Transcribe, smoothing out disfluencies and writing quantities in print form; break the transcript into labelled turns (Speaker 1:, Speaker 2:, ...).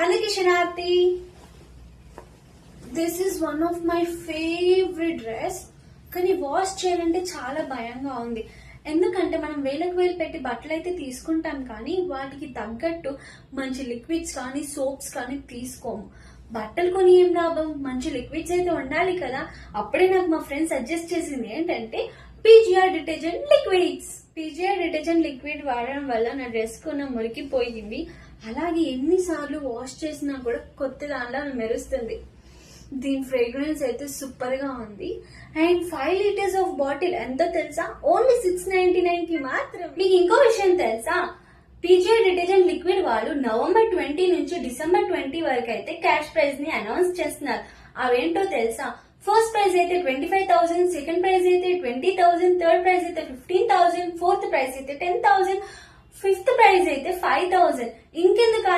Speaker 1: అందుకే శనార్థి, this is one of my favourite dress. కానీ వాష్ చేయాలంటే చాలా భయంగా ఉంది. ఎందుకంటే మనం వేలకు వేలు పెట్టి బట్టలు అయితే తీసుకుంటాం, కానీ వాటికి తగ్గట్టు మంచి లిక్విడ్స్ కానీ సోప్స్ కానీ తీసుకోము. బట్టలు కొని ఏం లాభం, మంచి లిక్విడ్స్ అయితే ఉండాలి కదా. అప్పుడే నాకు మా ఫ్రెండ్ సజెస్ట్ చేసింది ఏంటంటే PGR detergent liquids. PGR detergent liquid వాడడం వల్ల నా డ్రెస్ కొన్న మురికిపోయింది, అలాగే ఎన్నిసార్లు వాష్ చేసినా కూడా కొత్త దానిలా మెరుస్తుంది. దీని ఫ్రేగ్రెన్స్ అయితే సూపర్ గా ఉంది. అండ్ 5 లీటర్స్ ఆఫ్ బాటిల్ ఎంతో తెలుసా, ఓన్లీ 699 కి మాత్రం. మీకు ఇంకో విషయం తెలుసా, పీజీఆర్ డిటర్జెంట్ లిక్విడ్ వాళ్ళు November 20 నుంచి December 20 వరకు అయితే క్యాష్ ప్రైజ్ ని అనౌన్స్ చేస్తున్నారు. అవేంటో తెలుసా, ఫస్ట్ ప్రైజ్ అయితే 25,000, సెకండ్ ప్రైజ్ అయితే 20,000, థర్డ్ ప్రైజ్ అయితే 15,000, ఫోర్త్ ప్రైజ్ అయితే 10,000, ఫిఫ్త్ ప్రైజ్ అయితే 5,000. ఇంకెందుకు